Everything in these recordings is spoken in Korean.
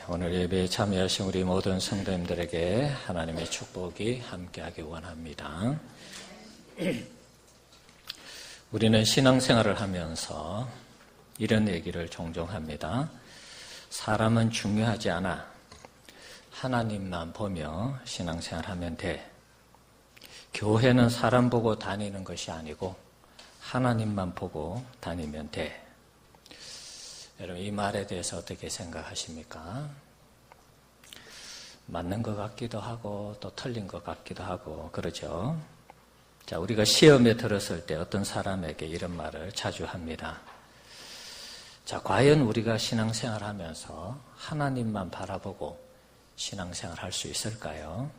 오늘 예배에 참여하신 우리 모든 성도님들에게 하나님의 축복이 함께하기 원합니다. 우리는 신앙생활을 하면서 이런 얘기를 종종 합니다. 사람은 중요하지 않아. 하나님만 보며 신앙생활하면 돼. 교회는 사람 보고 다니는 것이 아니고 하나님만 보고 다니면 돼. 여러분, 이 말에 대해서 어떻게 생각하십니까? 맞는 것 같기도 하고 또 틀린 것 같기도 하고 그러죠. 자, 우리가 시험에 들었을 때 어떤 사람에게 이런 말을 자주 합니다. 자, 과연 우리가 신앙생활 하면서 하나님만 바라보고 신앙생활 할 수 있을까요?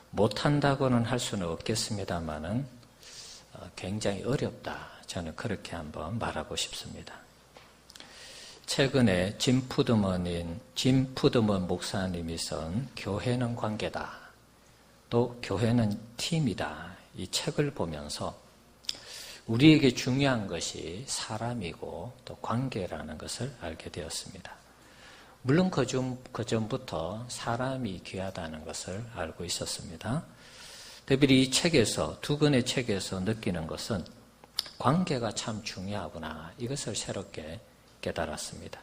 못한다고는 할 수는 없겠습니다만은 굉장히 어렵다. 저는 그렇게 한번 말하고 싶습니다. 최근에 짐 푸드먼 목사님이 쓴 교회는 관계다. 또 교회는 팀이다. 이 책을 보면서 우리에게 중요한 것이 사람이고 또 관계라는 것을 알게 되었습니다. 물론 그 전부터 사람이 귀하다는 것을 알고 있었습니다. 특별히 이 책에서, 두 권의 책에서 느끼는 것은 관계가 참 중요하구나. 이것을 새롭게 깨달았습니다.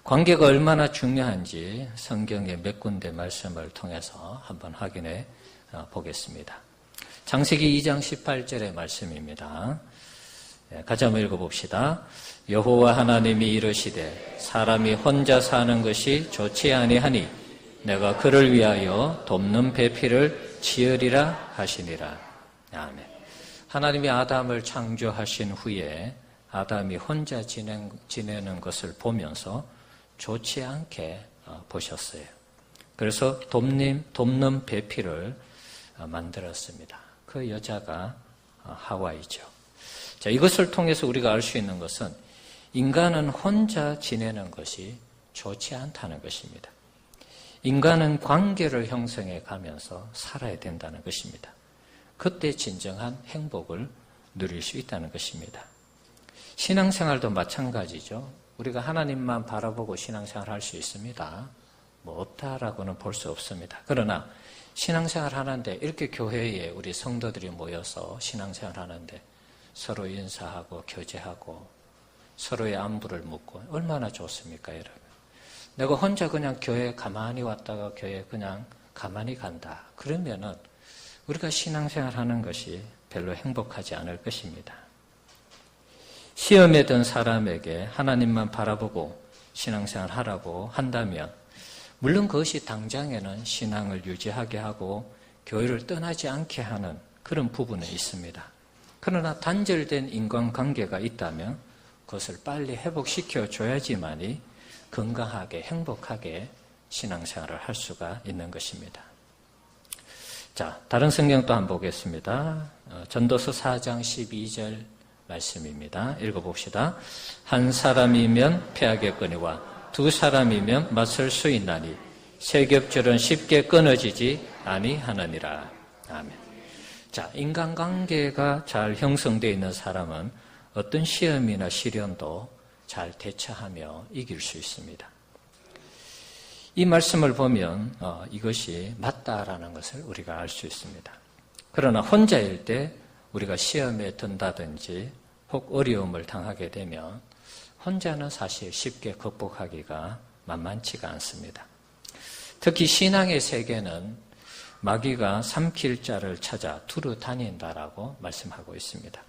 관계가 얼마나 중요한지 성경의 몇 군데 말씀을 통해서 한번 확인해 보겠습니다. 창세기 2장 18절의 말씀입니다. 같이 한번 읽어봅시다. 여호와 하나님이 이르시되 사람이 혼자 사는 것이 좋지 아니하니 내가 그를 위하여 돕는 배필을 지으리라 하시니라. 아멘. 하나님이 아담을 창조하신 후에 아담이 혼자 지내는 것을 보면서 좋지 않게 보셨어요. 그래서 돕는 배필을 만들었습니다. 그 여자가 하와이죠. 자, 이것을 통해서 우리가 알 수 있는 것은 인간은 혼자 지내는 것이 좋지 않다는 것입니다. 인간은 관계를 형성해 가면서 살아야 된다는 것입니다. 그때 진정한 행복을 누릴 수 있다는 것입니다. 신앙생활도 마찬가지죠. 우리가 하나님만 바라보고 신앙생활 할 수 있습니다. 뭐 없다라고는 볼 수 없습니다. 그러나 신앙생활 하는데 이렇게 교회에 우리 성도들이 모여서 신앙생활 하는데 서로 인사하고 교제하고 서로의 안부를 묻고 얼마나 좋습니까, 여러분? 내가 혼자 그냥 교회에 가만히 왔다가 교회에 그냥 가만히 간다. 그러면은 우리가 신앙생활 하는 것이 별로 행복하지 않을 것입니다. 시험에 든 사람에게 하나님만 바라보고 신앙생활 하라고 한다면 물론 그것이 당장에는 신앙을 유지하게 하고 교회를 떠나지 않게 하는 그런 부분은 있습니다. 그러나 단절된 인간관계가 있다면 그것을 빨리 회복시켜 줘야지만이 건강하게 행복하게 신앙생활을 할 수가 있는 것입니다. 자, 다른 성경 또 한번 보겠습니다. 전도서 4장 12절 말씀입니다. 읽어봅시다. 한 사람이면 패하겠거니와 두 사람이면 맞설 수 있나니 세 겹줄은 쉽게 끊어지지 아니하느니라. 아멘. 자, 인간관계가 잘 형성되어 있는 사람은 어떤 시험이나 시련도 잘 대처하며 이길 수 있습니다. 이 말씀을 보면 이것이 맞다라는 것을 우리가 알 수 있습니다. 그러나 혼자일 때 우리가 시험에 든다든지 혹 어려움을 당하게 되면 혼자는 사실 쉽게 극복하기가 만만치가 않습니다. 특히 신앙의 세계는 마귀가 삼킬 자를 찾아 두루 다닌다라고 말씀하고 있습니다.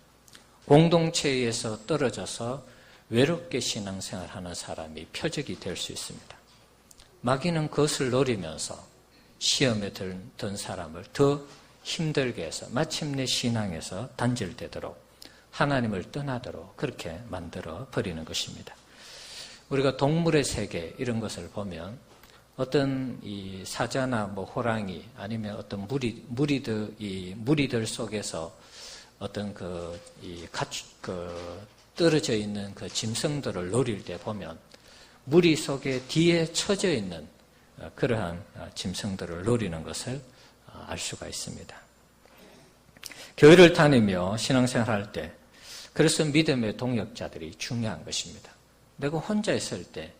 공동체에서 떨어져서 외롭게 신앙생활하는 사람이 표적이 될 수 있습니다. 마귀는 그것을 노리면서 시험에 든 사람을 더 힘들게 해서 마침내 신앙에서 단절되도록 하나님을 떠나도록 그렇게 만들어 버리는 것입니다. 우리가 동물의 세계 이런 것을 보면 어떤 이 사자나 뭐 호랑이 아니면 어떤 무리들 속에서 어떤 떨어져 있는 그 짐승들을 노릴 때 보면 무리 속에 뒤에 처져 있는 그러한 짐승들을 노리는 것을 알 수가 있습니다. 교회를 다니며 신앙생활할 때 그래서 믿음의 동역자들이 중요한 것입니다. 내가 혼자 있을 때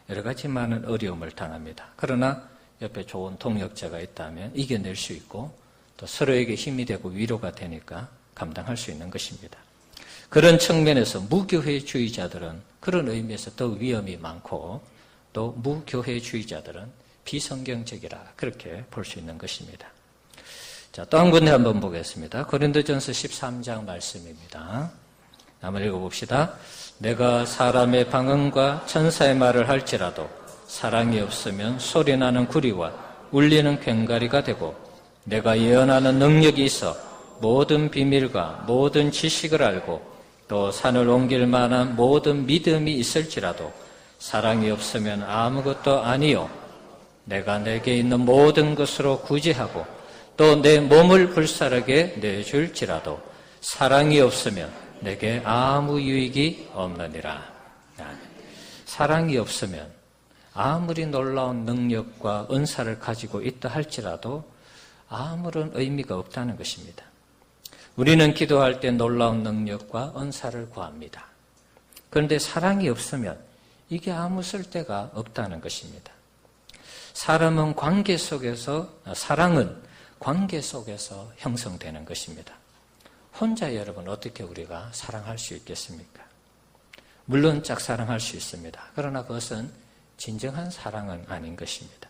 여러 가지 많은 어려움을 당합니다. 그러나 옆에 좋은 동역자가 있다면 이겨낼 수 있고 또 서로에게 힘이 되고 위로가 되니까 감당할 수 있는 것입니다. 그런 측면에서 무교회주의자들은 그런 의미에서 더 위험이 많고 또 무교회주의자들은 비성경적이라 그렇게 볼 수 있는 것입니다. 자, 또 한 군데 한번 보겠습니다. 고린도전서 13장 말씀입니다. 한번 읽어봅시다. 내가 사람의 방언과 천사의 말을 할지라도 사랑이 없으면 소리나는 구리와 울리는 괭가리가 되고 내가 예언하는 능력이 있어 모든 비밀과 모든 지식을 알고 또 산을 옮길 만한 모든 믿음이 있을지라도 사랑이 없으면 아무것도 아니요 내가 내게 있는 모든 것으로 구제하고 또 내 몸을 불사르게 내줄지라도 사랑이 없으면 내게 아무 유익이 없느니라. 사랑이 없으면 아무리 놀라운 능력과 은사를 가지고 있다 할지라도 아무런 의미가 없다는 것입니다. 우리는 기도할 때 놀라운 능력과 은사를 구합니다. 그런데 사랑이 없으면 이게 아무 쓸데가 없다는 것입니다. 사랑은 관계 속에서 형성되는 것입니다. 혼자 여러분 어떻게 우리가 사랑할 수 있겠습니까? 물론 짝사랑할 수 있습니다. 그러나 그것은 진정한 사랑은 아닌 것입니다.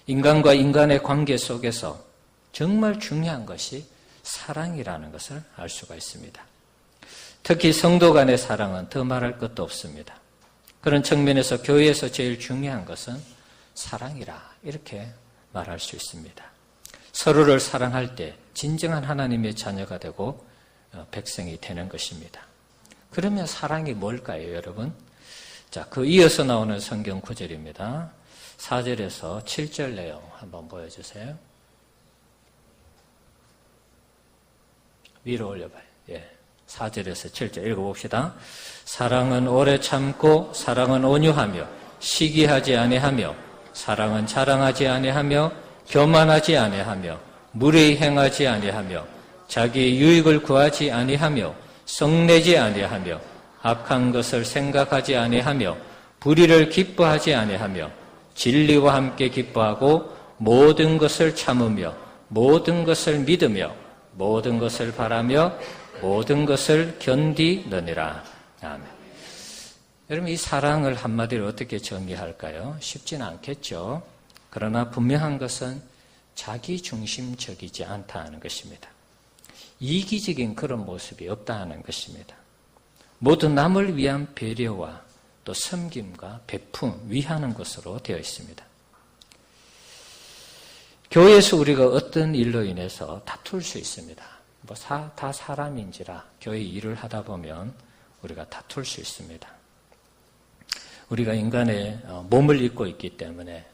인간과 인간의 관계 속에서 정말 중요한 것이 사랑이라는 것을 알 수가 있습니다. 특히 성도 간의 사랑은 더 말할 것도 없습니다. 그런 측면에서 교회에서 제일 중요한 것은 사랑이라 이렇게 말할 수 있습니다. 서로를 사랑할 때 진정한 하나님의 자녀가 되고 백성이 되는 것입니다. 그러면 사랑이 뭘까요, 여러분? 자, 그 이어서 나오는 성경 구절입니다. 4절에서 7절 내용 한번 보여주세요. 위로 올려봐요. 예. 4절에서 7절 읽어봅시다. 사랑은 오래 참고 사랑은 온유하며 시기하지 아니하며 사랑은 자랑하지 아니하며 교만하지 아니하며 무례히 행하지 아니하며 자기의 유익을 구하지 아니하며 성내지 아니하며 악한 것을 생각하지 아니하며 불의를 기뻐하지 아니하며 진리와 함께 기뻐하고 모든 것을 참으며 모든 것을 믿으며 모든 것을 바라며 모든 것을 견디느니라. 아멘. 여러분, 이 사랑을 한마디로 어떻게 정의할까요? 쉽지는 않겠죠. 그러나 분명한 것은 자기중심적이지 않다는 것입니다. 이기적인 그런 모습이 없다는 것입니다. 모두 남을 위한 배려와 또 섬김과 베품, 위하는 것으로 되어 있습니다. 교회에서 우리가 어떤 일로 인해서 다툴 수 있습니다. 다 사람인지라 교회 일을 하다 보면 우리가 다툴 수 있습니다. 우리가 인간의 몸을 입고 있기 때문에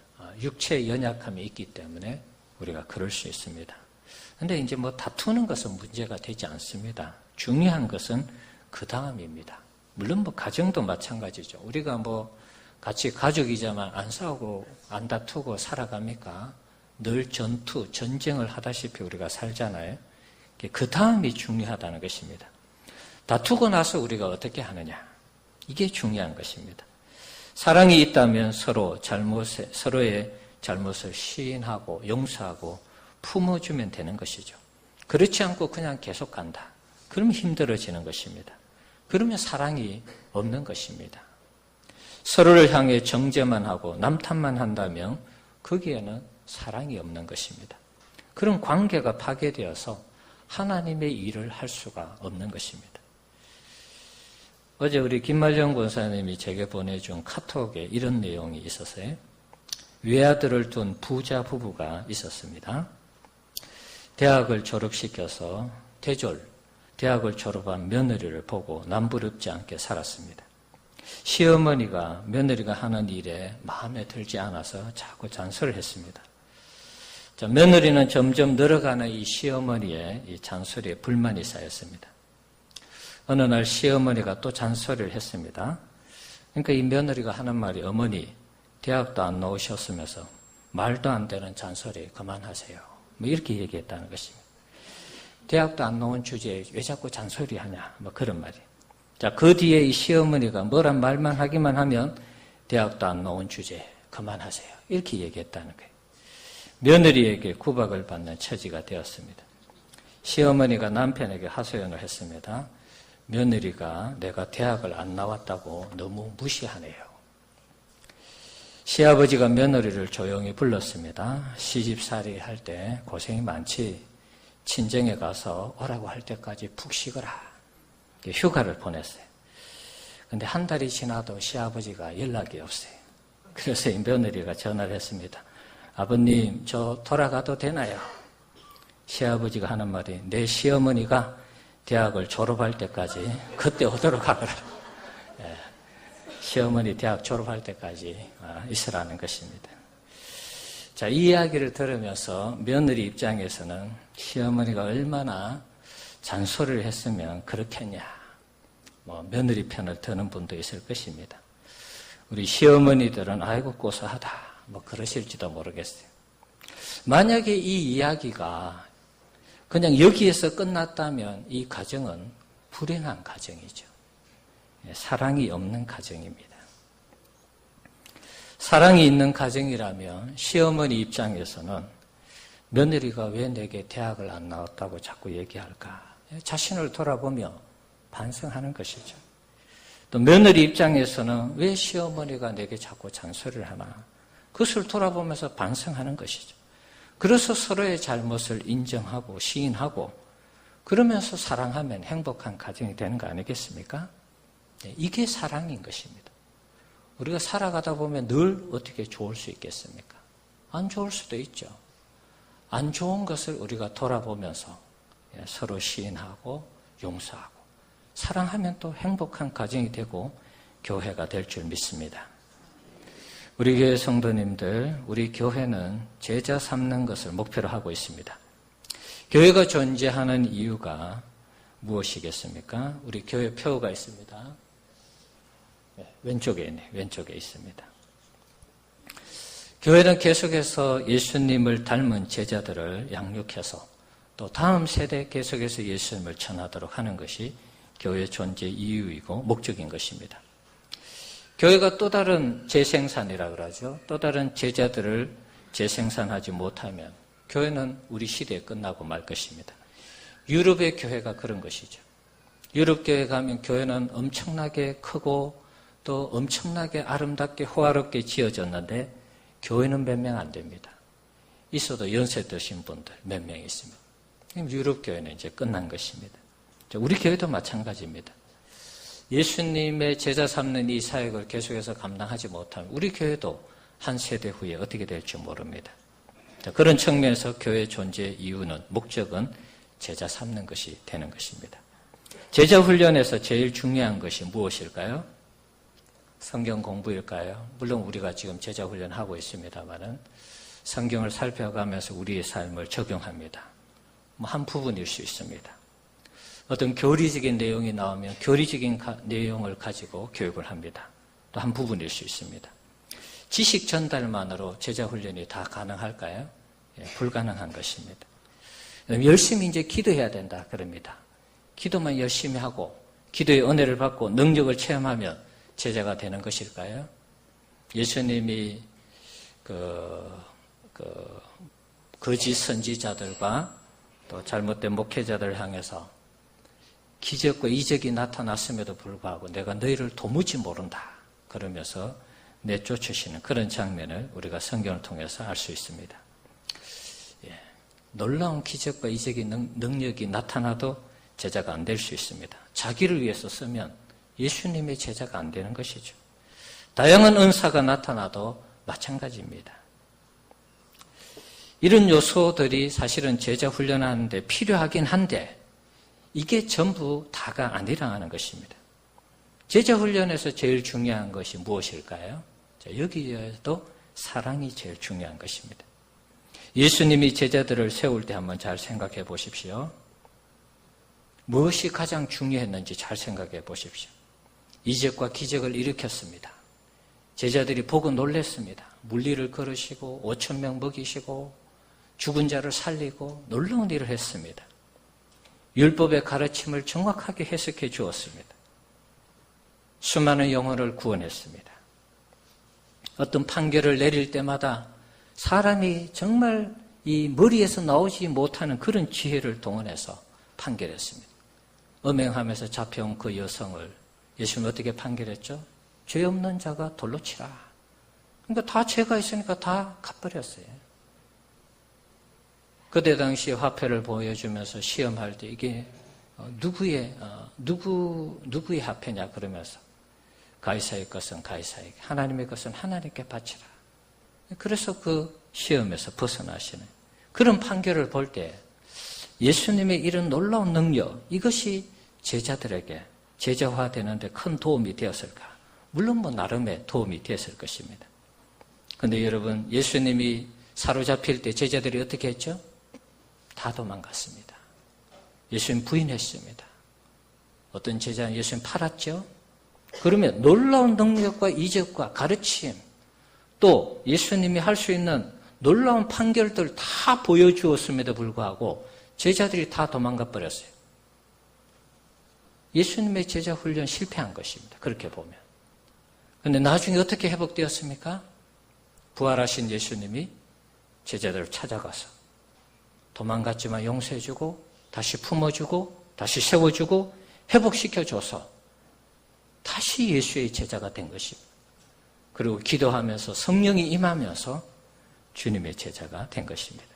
육체의 연약함이 있기 때문에 우리가 그럴 수 있습니다. 그런데 이제 다투는 것은 문제가 되지 않습니다. 중요한 것은 그 다음입니다. 물론 가정도 마찬가지죠. 우리가 같이 가족이자만 안 싸우고 안 다투고 살아갑니까? 늘 전쟁을 하다시피 우리가 살잖아요. 그 다음이 중요하다는 것입니다. 다투고 나서 우리가 어떻게 하느냐. 이게 중요한 것입니다. 사랑이 있다면 서로의 잘못을 시인하고 용서하고 품어주면 되는 것이죠. 그렇지 않고 그냥 계속 간다. 그러면 힘들어지는 것입니다. 그러면 사랑이 없는 것입니다. 서로를 향해 정죄만 하고 남탓만 한다면 거기에는 사랑이 없는 것입니다. 그런 관계가 파괴되어서 하나님의 일을 할 수가 없는 것입니다. 어제 우리 김말정 권사님이 제게 보내준 카톡에 이런 내용이 있었어요. 외아들을 둔 부자 부부가 있었습니다. 대학을 졸업시켜서 대학을 졸업한 며느리를 보고 남부럽지 않게 살았습니다. 시어머니가 며느리가 하는 일에 마음에 들지 않아서 자꾸 잔소리를 했습니다. 자, 며느리는 점점 늘어가는 이 시어머니의 이 잔소리에 불만이 쌓였습니다. 어느 날 시어머니가 또 잔소리를 했습니다. 그러니까 이 며느리가 하는 말이 어머니 대학도 안 나오셨으면서 말도 안 되는 잔소리 그만하세요. 이렇게 얘기했다는 것입니다. 대학도 안 나온 주제에 왜 자꾸 잔소리하냐 그런 말이에요. 자, 그 뒤에 이 시어머니가 뭐란 말만 하기만 하면 대학도 안 나온 주제 그만하세요. 이렇게 얘기했다는 거예요. 며느리에게 구박을 받는 처지가 되었습니다. 시어머니가 남편에게 하소연을 했습니다. 며느리가 내가 대학을 안 나왔다고 너무 무시하네요. 시아버지가 며느리를 조용히 불렀습니다. 시집살이 할 때 고생이 많지. 친정에 가서 오라고 할 때까지 푹 쉬거라. 휴가를 보냈어요. 근데 한 달이 지나도 시아버지가 연락이 없어요. 그래서 이 며느리가 전화를 했습니다. 아버님, 저 돌아가도 되나요? 시아버지가 하는 말이 내 시어머니가 대학을 졸업할 때까지 그때 오도록 하거라. 예, 시어머니 대학 졸업할 때까지 있으라는 것입니다. 자, 이 이야기를 들으면서 며느리 입장에서는 시어머니가 얼마나 잔소리를 했으면 그렇겠냐. 며느리 편을 드는 분도 있을 것입니다. 우리 시어머니들은 아이고 고소하다. 그러실지도 모르겠어요. 만약에 이 이야기가 그냥 여기에서 끝났다면 이 가정은 불행한 가정이죠. 사랑이 없는 가정입니다. 사랑이 있는 가정이라면 시어머니 입장에서는 며느리가 왜 내게 대학을 안 나왔다고 자꾸 얘기할까? 자신을 돌아보며 반성하는 것이죠. 또 며느리 입장에서는 왜 시어머니가 내게 자꾸 잔소리를 하나? 그것을 돌아보면서 반성하는 것이죠. 그래서 서로의 잘못을 인정하고 시인하고 그러면서 사랑하면 행복한 가정이 되는 거 아니겠습니까? 이게 사랑인 것입니다. 우리가 살아가다 보면 늘 어떻게 좋을 수 있겠습니까? 안 좋을 수도 있죠. 안 좋은 것을 우리가 돌아보면서 서로 시인하고 용서하고 사랑하면 또 행복한 가정이 되고 교회가 될 줄 믿습니다. 우리 교회 성도님들, 우리 교회는 제자 삼는 것을 목표로 하고 있습니다. 교회가 존재하는 이유가 무엇이겠습니까? 우리 교회 표가 있습니다. 왼쪽에 있네. 왼쪽에 있습니다. 교회는 계속해서 예수님을 닮은 제자들을 양육해서 또 다음 세대에 계속해서 예수님을 전하도록 하는 것이 교회 존재 이유이고 목적인 것입니다. 교회가 또 다른 재생산이라고 그러죠. 또 다른 제자들을 재생산하지 못하면 교회는 우리 시대에 끝나고 말 것입니다. 유럽의 교회가 그런 것이죠. 유럽 교회 가면 교회는 엄청나게 크고 또 엄청나게 아름답게 호화롭게 지어졌는데 교회는 몇 명 안 됩니다. 있어도 연세 드신 분들 몇 명 있습니다. 유럽 교회는 이제 끝난 것입니다. 우리 교회도 마찬가지입니다. 예수님의 제자 삼는 이 사역을 계속해서 감당하지 못하면 우리 교회도 한 세대 후에 어떻게 될지 모릅니다. 그런 측면에서 교회 존재 이유는 목적은 제자 삼는 것이 되는 것입니다. 제자 훈련에서 제일 중요한 것이 무엇일까요? 성경 공부일까요? 물론 우리가 지금 제자 훈련하고 있습니다만은 성경을 살펴가면서 우리의 삶을 적용합니다. 한 부분일 수 있습니다. 어떤 교리적인 내용이 나오면 교리적인 내용을 가지고 교육을 합니다. 또 한 부분일 수 있습니다. 지식 전달만으로 제자 훈련이 다 가능할까요? 불가능한 것입니다. 열심히 이제 기도해야 된다 그럽니다. 기도만 열심히 하고 기도의 은혜를 받고 능력을 체험하면 제자가 되는 것일까요? 예수님이 거짓 선지자들과 또 잘못된 목회자들을 향해서 기적과 이적이 나타났음에도 불구하고 내가 너희를 도무지 모른다 그러면서 내쫓으시는 그런 장면을 우리가 성경을 통해서 알 수 있습니다. 놀라운 기적과 이적의 능력이 나타나도 제자가 안 될 수 있습니다. 자기를 위해서 쓰면 예수님의 제자가 안 되는 것이죠. 다양한 은사가 나타나도 마찬가지입니다. 이런 요소들이 사실은 제자 훈련하는데 필요하긴 한데 이게 전부 다가 아니라는 것입니다. 제자 훈련에서 제일 중요한 것이 무엇일까요? 여기에도 사랑이 제일 중요한 것입니다. 예수님이 제자들을 세울 때 한번 잘 생각해 보십시오. 무엇이 가장 중요했는지 잘 생각해 보십시오. 이적과 기적을 일으켰습니다. 제자들이 보고 놀랐습니다. 물리를 걸으시고 5,000명 먹이시고 죽은 자를 살리고 놀라운 일을 했습니다. 율법의 가르침을 정확하게 해석해 주었습니다. 수많은 영혼을 구원했습니다. 어떤 판결을 내릴 때마다 사람이 정말 이 머리에서 나오지 못하는 그런 지혜를 동원해서 판결했습니다. 음행하면서 잡혀온 그 여성을 예수님은 어떻게 판결했죠? 죄 없는 자가 돌로 치라. 그러니까 다 죄가 있으니까 다 갚버렸어요. 그때 당시 화폐를 보여주면서 시험할 때 이게 누구의 화폐냐 그러면서 가이사의 것은 가이사에게, 하나님의 것은 하나님께 바치라. 그래서 그 시험에서 벗어나시는 그런 판결을 볼 때 예수님의 이런 놀라운 능력, 이것이 제자들에게 제자화되는데 큰 도움이 되었을까? 물론 뭐 나름의 도움이 되었을 것입니다. 그런데 여러분, 예수님이 사로잡힐 때 제자들이 어떻게 했죠? 다 도망갔습니다. 예수님 부인했습니다. 어떤 제자는 예수님 팔았죠? 그러면 놀라운 능력과 이적과 가르침, 또 예수님이 할 수 있는 놀라운 판결들 다 보여주었음에도 불구하고 제자들이 다 도망가 버렸어요. 예수님의 제자 훈련 실패한 것입니다. 그렇게 보면. 그런데 나중에 어떻게 회복되었습니까? 부활하신 예수님이 제자들을 찾아가서 도망갔지만 용서해주고 다시 품어주고 다시 세워주고 회복시켜줘서 다시 예수의 제자가 된 것입니다. 그리고 기도하면서 성령이 임하면서 주님의 제자가 된 것입니다.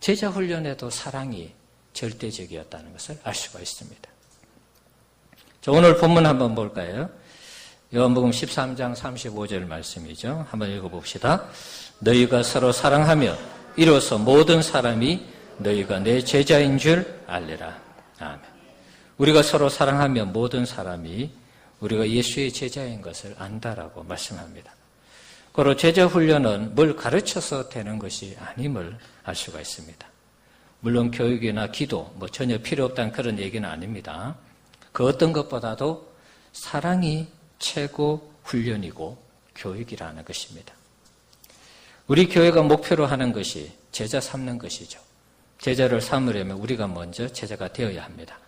제자 훈련에도 사랑이 절대적이었다는 것을 알 수가 있습니다. 자, 오늘 본문 한번 볼까요? 요한복음 13장 35절 말씀이죠. 한번 읽어봅시다. 너희가 서로 사랑하며 이로써 모든 사람이 너희가 내 제자인 줄 알리라. 아멘. 우리가 서로 사랑하며 모든 사람이 우리가 예수의 제자인 것을 안다라고 말씀합니다. 그리고 제자 훈련은 뭘 가르쳐서 되는 것이 아님을 알 수가 있습니다. 물론 교육이나 기도 뭐 전혀 필요 없다는 그런 얘기는 아닙니다. 그 어떤 것보다도 사랑이 최고 훈련이고 교육이라는 것입니다. 우리 교회가 목표로 하는 것이 제자 삼는 것이죠. 제자를 삼으려면 우리가 먼저 제자가 되어야 합니다.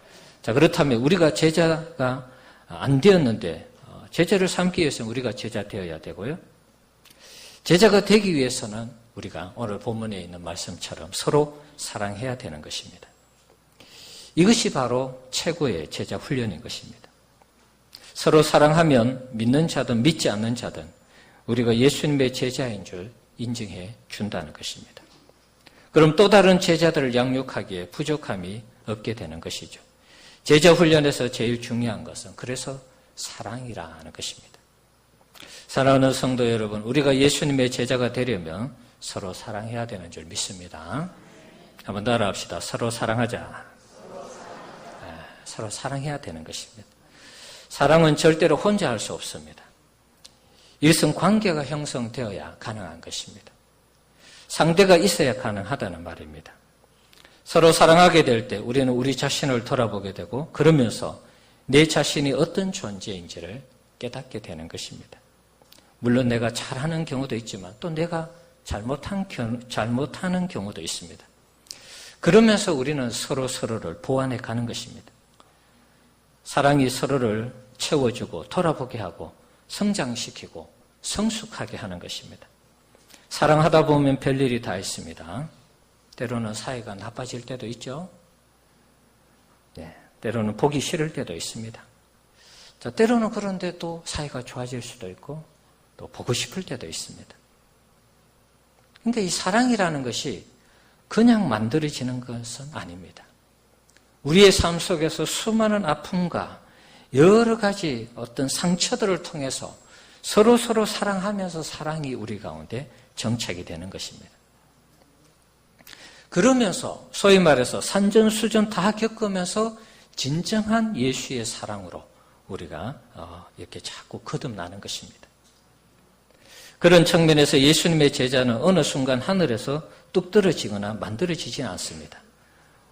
자, 그렇다면 우리가 제자가 안 되었는데 제자를 삼기 위해서는 우리가 제자 되어야 되고요. 제자가 되기 위해서는 우리가 오늘 본문에 있는 말씀처럼 서로 사랑해야 되는 것입니다. 이것이 바로 최고의 제자 훈련인 것입니다. 서로 사랑하면 믿는 자든 믿지 않는 자든 우리가 예수님의 제자인 줄 인정해 준다는 것입니다. 그럼 또 다른 제자들을 양육하기에 부족함이 없게 되는 것이죠. 제자 훈련에서 제일 중요한 것은 그래서 사랑이라는 것입니다. 사랑하는 성도 여러분, 우리가 예수님의 제자가 되려면 서로 사랑해야 되는 줄 믿습니다. 한번 따라합시다. 서로 사랑하자. 서로 사랑해야 되는 것입니다. 사랑은 절대로 혼자 할 수 없습니다. 일성관계가 형성되어야 가능한 것입니다. 상대가 있어야 가능하다는 말입니다. 서로 사랑하게 될 때 우리는 우리 자신을 돌아보게 되고 그러면서 내 자신이 어떤 존재인지를 깨닫게 되는 것입니다. 물론 내가 잘하는 경우도 있지만 또 내가 잘못하는 경우도 있습니다. 그러면서 우리는 서로를 보완해 가는 것입니다. 사랑이 서로를 채워주고 돌아보게 하고 성장시키고 성숙하게 하는 것입니다. 사랑하다 보면 별일이 다 있습니다. 때로는 사이가 나빠질 때도 있죠. 네, 때로는 보기 싫을 때도 있습니다. 자, 때로는 그런데 또 사이가 좋아질 수도 있고 또 보고 싶을 때도 있습니다. 그러니까 이 사랑이라는 것이 그냥 만들어지는 것은 아닙니다. 우리의 삶 속에서 수많은 아픔과 여러 가지 어떤 상처들을 통해서 서로 사랑하면서 사랑이 우리 가운데 정착이 되는 것입니다. 그러면서 소위 말해서 산전수전 다 겪으면서 진정한 예수의 사랑으로 우리가 이렇게 자꾸 거듭나는 것입니다. 그런 측면에서 예수님의 제자는 어느 순간 하늘에서 뚝 떨어지거나 만들어지지는 않습니다.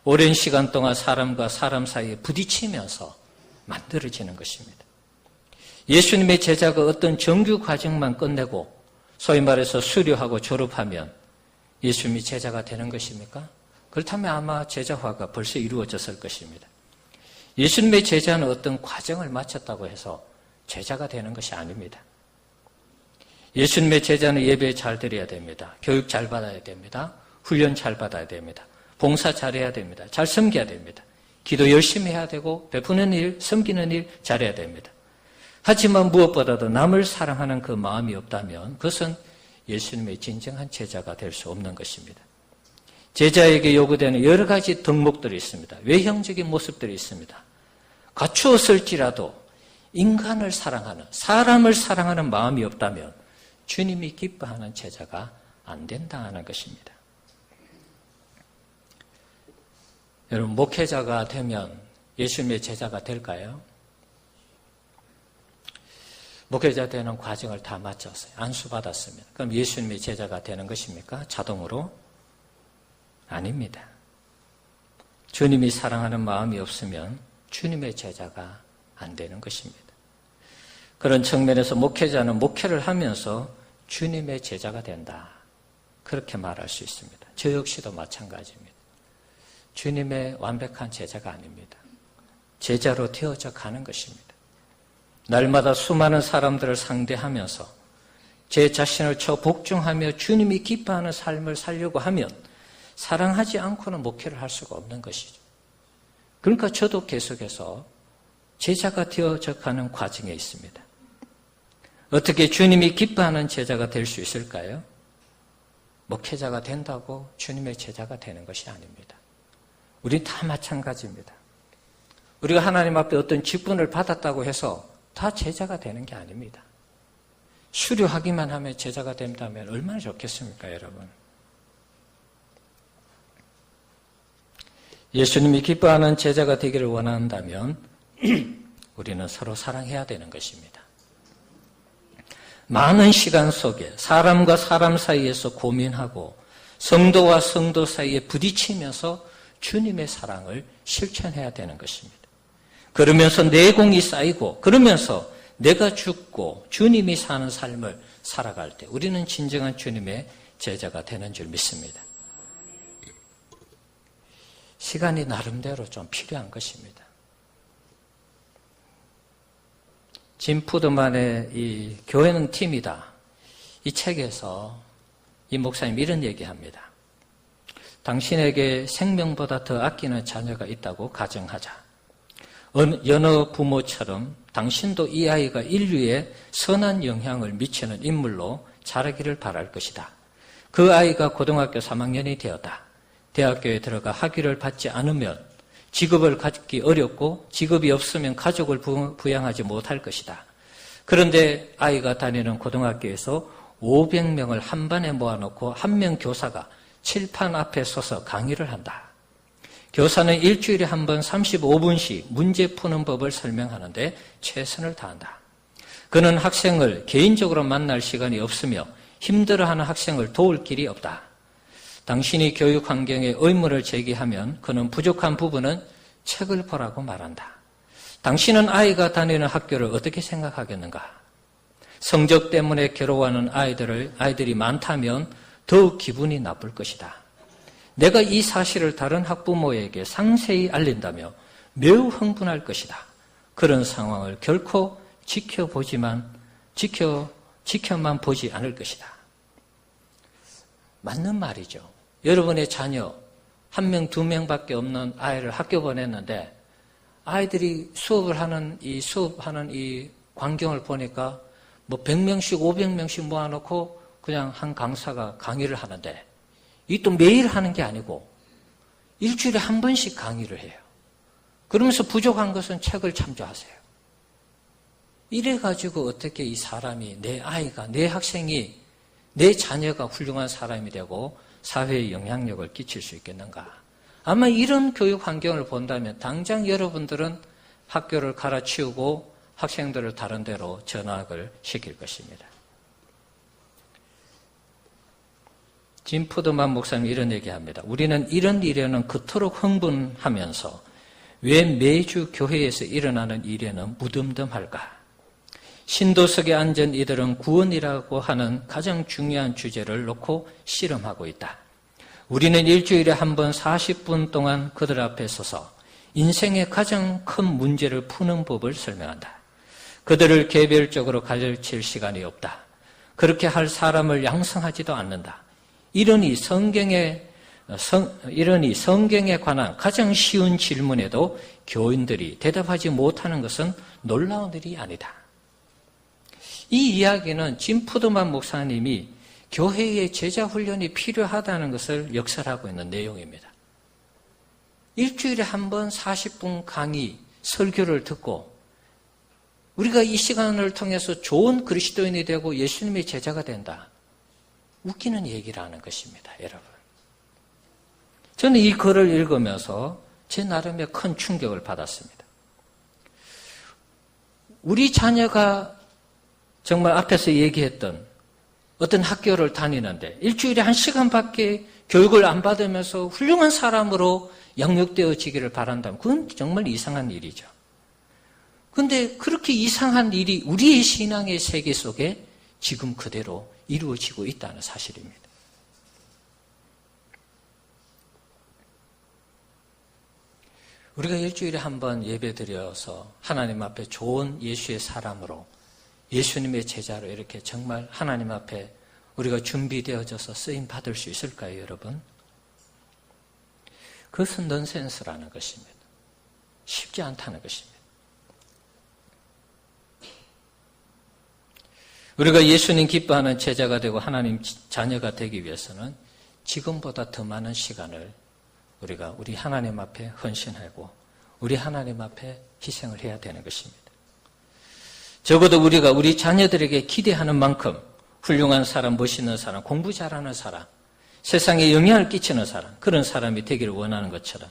오랜 시간 동안 사람과 사람 사이에 부딪히면서 만들어지는 것입니다. 예수님의 제자가 어떤 정규 과정만 끝내고 소위 말해서 수료하고 졸업하면 예수님이 제자가 되는 것입니까? 그렇다면 아마 제자화가 벌써 이루어졌을 것입니다. 예수님의 제자는 어떤 과정을 마쳤다고 해서 제자가 되는 것이 아닙니다. 예수님의 제자는 예배 잘 드려야 됩니다. 교육 잘 받아야 됩니다. 훈련 잘 받아야 됩니다. 봉사 잘해야 됩니다. 잘 섬겨야 됩니다. 기도 열심히 해야 되고 베푸는 일, 섬기는 일 잘해야 됩니다. 하지만 무엇보다도 남을 사랑하는 그 마음이 없다면 그것은 예수님의 진정한 제자가 될 수 없는 것입니다. 제자에게 요구되는 여러 가지 덕목들이 있습니다. 외형적인 모습들이 있습니다. 갖추었을지라도 인간을 사랑하는, 사람을 사랑하는 마음이 없다면 주님이 기뻐하는 제자가 안 된다는 것입니다. 여러분, 목회자가 되면 예수님의 제자가 될까요? 목회자 되는 과정을 다 마쳤어요. 안수받았습니다. 그럼 예수님의 제자가 되는 것입니까? 자동으로? 아닙니다. 주님이 사랑하는 마음이 없으면 주님의 제자가 안 되는 것입니다. 그런 측면에서 목회자는 목회를 하면서 주님의 제자가 된다. 그렇게 말할 수 있습니다. 저 역시도 마찬가지입니다. 주님의 완벽한 제자가 아닙니다. 제자로 되어져 가는 것입니다. 날마다 수많은 사람들을 상대하면서 제 자신을 복종하며 주님이 기뻐하는 삶을 살려고 하면 사랑하지 않고는 목회를 할 수가 없는 것이죠. 그러니까 저도 계속해서 제자가 되어져 가는 과정에 있습니다. 어떻게 주님이 기뻐하는 제자가 될 수 있을까요? 목회자가 된다고 주님의 제자가 되는 것이 아닙니다. 우리 다 마찬가지입니다. 우리가 하나님 앞에 어떤 직분을 받았다고 해서 다 제자가 되는 게 아닙니다. 수료하기만 하면 제자가 된다면 얼마나 좋겠습니까, 여러분? 예수님이 기뻐하는 제자가 되기를 원한다면 우리는 서로 사랑해야 되는 것입니다. 많은 시간 속에 사람과 사람 사이에서 고민하고 성도와 성도 사이에 부딪히면서 주님의 사랑을 실천해야 되는 것입니다. 그러면서 내공이 쌓이고 그러면서 내가 죽고 주님이 사는 삶을 살아갈 때 우리는 진정한 주님의 제자가 되는 줄 믿습니다. 시간이 나름대로 좀 필요한 것입니다. 짐 푸드만의 이 교회는 팀이다. 이 책에서 이 목사님이 이런 얘기합니다. 당신에게 생명보다 더 아끼는 자녀가 있다고 가정하자. 여느 부모처럼 당신도 이 아이가 인류에 선한 영향을 미치는 인물로 자라기를 바랄 것이다. 그 아이가 고등학교 3학년이 되었다. 대학교에 들어가 학위를 받지 않으면 직업을 갖기 어렵고 직업이 없으면 가족을 부양하지 못할 것이다. 그런데 아이가 다니는 고등학교에서 500명을 한 반에 모아놓고 한 명 교사가 칠판 앞에 서서 강의를 한다. 교사는 일주일에 한 번 35분씩 문제 푸는 법을 설명하는데 최선을 다한다. 그는 학생을 개인적으로 만날 시간이 없으며 힘들어하는 학생을 도울 길이 없다. 당신이 교육 환경에 의문을 제기하면 그는 부족한 부분은 책을 보라고 말한다. 당신은 아이가 다니는 학교를 어떻게 생각하겠는가? 성적 때문에 괴로워하는 아이들이 많다면 더욱 기분이 나쁠 것이다. 내가 이 사실을 다른 학부모에게 상세히 알린다며 매우 흥분할 것이다. 그런 상황을 결코 지켜만 보지 않을 것이다. 맞는 말이죠. 여러분의 자녀 1명, 2명밖에 없는 아이를 학교 보냈는데 아이들이 수업하는 이 광경을 보니까 뭐 100명씩, 500명씩 모아놓고 그냥 한 강사가 강의를 하는데 이 또 매일 하는 게 아니고 일주일에 한 번씩 강의를 해요. 그러면서 부족한 것은 책을 참조하세요. 이래가지고 어떻게 이 사람이, 내 아이가, 내 학생이, 내 자녀가 훌륭한 사람이 되고 사회에 영향력을 끼칠 수 있겠는가? 아마 이런 교육 환경을 본다면 당장 여러분들은 학교를 갈아치우고 학생들을 다른 데로 전학을 시킬 것입니다. 짐 푸드만 목사님이 이런 얘기합니다. 우리는 이런 일에는 그토록 흥분하면서 왜 매주 교회에서 일어나는 일에는 무덤덤할까? 신도석에 앉은 이들은 구원이라고 하는 가장 중요한 주제를 놓고 씨름하고 있다. 우리는 일주일에 한 번 40분 동안 그들 앞에 서서 인생의 가장 큰 문제를 푸는 법을 설명한다. 그들을 개별적으로 가르칠 시간이 없다. 그렇게 할 사람을 양성하지도 않는다. 이러니 성경에 관한 가장 쉬운 질문에도 교인들이 대답하지 못하는 것은 놀라운 일이 아니다. 이 이야기는 짐 푸드만 목사님이 교회의 제자 훈련이 필요하다는 것을 역설하고 있는 내용입니다. 일주일에 한 번 40분 강의, 설교를 듣고 우리가 이 시간을 통해서 좋은 그리스도인이 되고 예수님의 제자가 된다. 웃기는 얘기라는 것입니다, 여러분. 저는 이 글을 읽으면서 제 나름의 큰 충격을 받았습니다. 우리 자녀가 정말 앞에서 얘기했던 어떤 학교를 다니는데 일주일에 1시간밖에 교육을 안 받으면서 훌륭한 사람으로 양육되어지기를 바란다면 그건 정말 이상한 일이죠. 그런데 그렇게 이상한 일이 우리의 신앙의 세계 속에 지금 그대로 이루어지고 있다는 사실입니다. 우리가 일주일에 한 번 예배드려서 하나님 앞에 좋은 예수의 사람으로 예수님의 제자로 이렇게 정말 하나님 앞에 우리가 준비되어져서 쓰임 받을 수 있을까요, 여러분? 그것은 넌센스라는 것입니다. 쉽지 않다는 것입니다. 우리가 예수님 기뻐하는 제자가 되고 하나님 자녀가 되기 위해서는 지금보다 더 많은 시간을 우리가 우리 하나님 앞에 헌신하고 우리 하나님 앞에 희생을 해야 되는 것입니다. 적어도 우리가 우리 자녀들에게 기대하는 만큼 훌륭한 사람, 멋있는 사람, 공부 잘하는 사람, 세상에 영향을 끼치는 사람, 그런 사람이 되기를 원하는 것처럼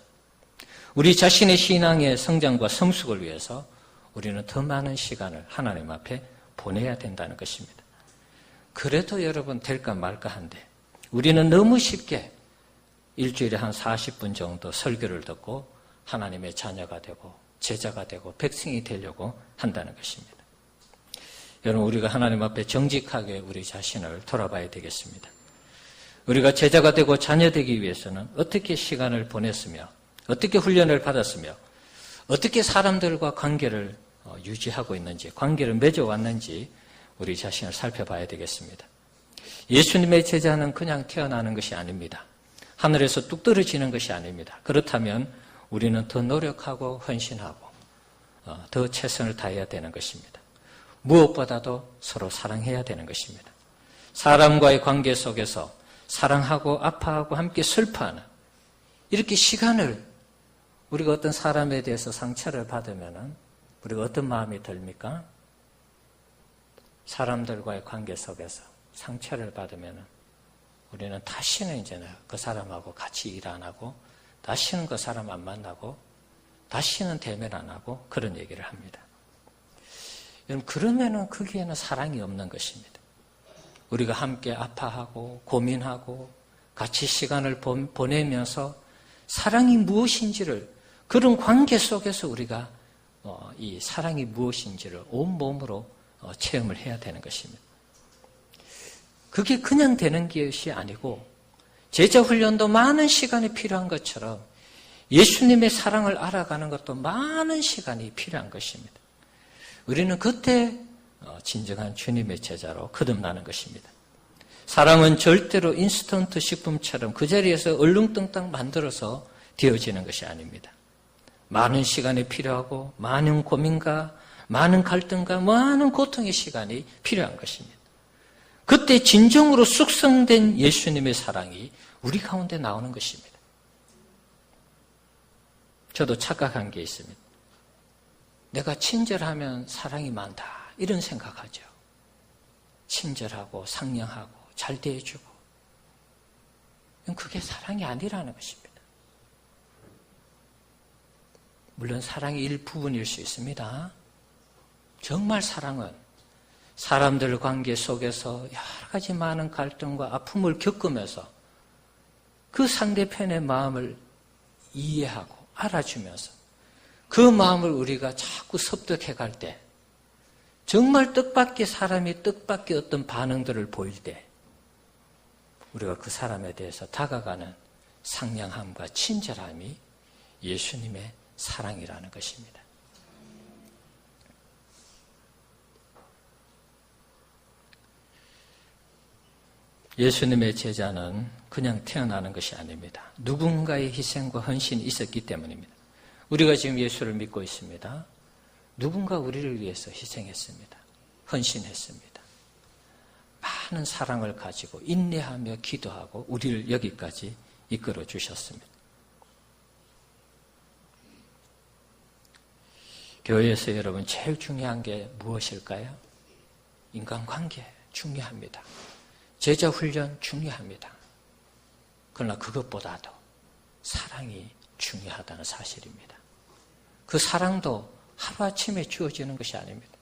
우리 자신의 신앙의 성장과 성숙을 위해서 우리는 더 많은 시간을 하나님 앞에 보내야 된다는 것입니다. 그래도 여러분 될까 말까 한데 우리는 너무 쉽게 일주일에 한 40분 정도 설교를 듣고 하나님의 자녀가 되고 제자가 되고 백성이 되려고 한다는 것입니다. 여러분, 우리가 하나님 앞에 정직하게 우리 자신을 돌아봐야 되겠습니다. 우리가 제자가 되고 자녀 되기 위해서는 어떻게 시간을 보냈으며 어떻게 훈련을 받았으며 어떻게 사람들과 관계를 유지하고 있는지, 관계를 맺어왔는지 우리 자신을 살펴봐야 되겠습니다. 예수님의 제자는 그냥 태어나는 것이 아닙니다. 하늘에서 뚝 떨어지는 것이 아닙니다. 그렇다면 우리는 더 노력하고 헌신하고 더 최선을 다해야 되는 것입니다. 무엇보다도 서로 사랑해야 되는 것입니다. 사람과의 관계 속에서 사랑하고 아파하고 함께 슬퍼하는 이렇게 시간을 우리가 어떤 사람에 대해서 상처를 받으면 우리가 어떤 마음이 듭니까? 사람들과의 관계 속에서 상처를 받으면 우리는 다시는 이제 그 사람하고 같이 일 안 하고 다시는 그 사람 안 만나고 다시는 대면 안 하고 그런 얘기를 합니다. 여러분, 그러면은 거기에는 사랑이 없는 것입니다. 우리가 함께 아파하고 고민하고 같이 시간을 보내면서 사랑이 무엇인지를 그런 관계 속에서 우리가 이 사랑이 무엇인지를 온몸으로 체험을 해야 되는 것입니다. 그게 그냥 되는 것이 아니고 제자 훈련도 많은 시간이 필요한 것처럼 예수님의 사랑을 알아가는 것도 많은 시간이 필요한 것입니다. 우리는 그때 진정한 주님의 제자로 거듭나는 것입니다. 사랑은 절대로 인스턴트 식품처럼 그 자리에서 얼렁뚱땅 만들어서 되어지는 것이 아닙니다. 많은 시간이 필요하고 많은 고민과 많은 갈등과 많은 고통의 시간이 필요한 것입니다. 그때 진정으로 숙성된 예수님의 사랑이 우리 가운데 나오는 것입니다. 저도 착각한 게 있습니다. 내가 친절하면 사랑이 많다 이런 생각하죠. 친절하고 상냥하고 잘 대해주고 그게 사랑이 아니라는 것입니다. 물론 사랑의 일부분일 수 있습니다. 정말 사랑은 사람들 관계 속에서 여러 가지 많은 갈등과 아픔을 겪으면서 그 상대편의 마음을 이해하고 알아주면서 그 마음을 우리가 자꾸 섭득해 갈 때 정말 뜻밖의 사람이 뜻밖의 어떤 반응들을 보일 때 우리가 그 사람에 대해서 다가가는 상냥함과 친절함이 예수님의 사랑이라는 것입니다. 예수님의 제자는 그냥 태어나는 것이 아닙니다. 누군가의 희생과 헌신이 있었기 때문입니다. 우리가 지금 예수를 믿고 있습니다. 누군가 우리를 위해서 희생했습니다. 헌신했습니다. 많은 사랑을 가지고 인내하며 기도하고 우리를 여기까지 이끌어 주셨습니다. 교회에서 여러분 제일 중요한 게 무엇일까요? 인간관계 중요합니다. 제자 훈련 중요합니다. 그러나 그것보다도 사랑이 중요하다는 사실입니다. 그 사랑도 하루아침에 주어지는 것이 아닙니다.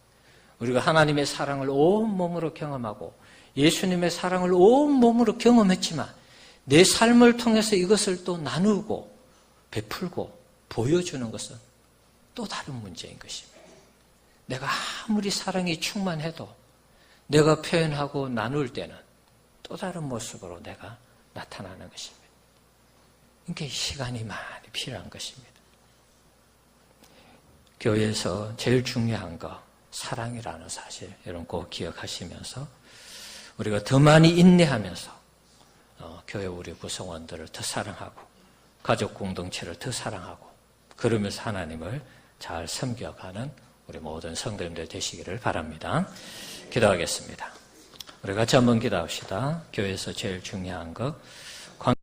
우리가 하나님의 사랑을 온몸으로 경험하고 예수님의 사랑을 온몸으로 경험했지만 내 삶을 통해서 이것을 또 나누고 베풀고 보여주는 것은 또 다른 문제인 것입니다. 내가 아무리 사랑이 충만해도 내가 표현하고 나눌 때는 또 다른 모습으로 내가 나타나는 것입니다. 그러니까 시간이 많이 필요한 것입니다. 교회에서 제일 중요한 거 사랑이라는 사실 여러분 꼭 기억하시면서 우리가 더 많이 인내하면서 교회 우리 구성원들을 더 사랑하고 가족 공동체를 더 사랑하고 그러면서 하나님을 잘 섬겨가는 우리 모든 성도님들 되시기를 바랍니다. 기도하겠습니다. 우리 같이 한번 기도합시다. 교회에서 제일 중요한 것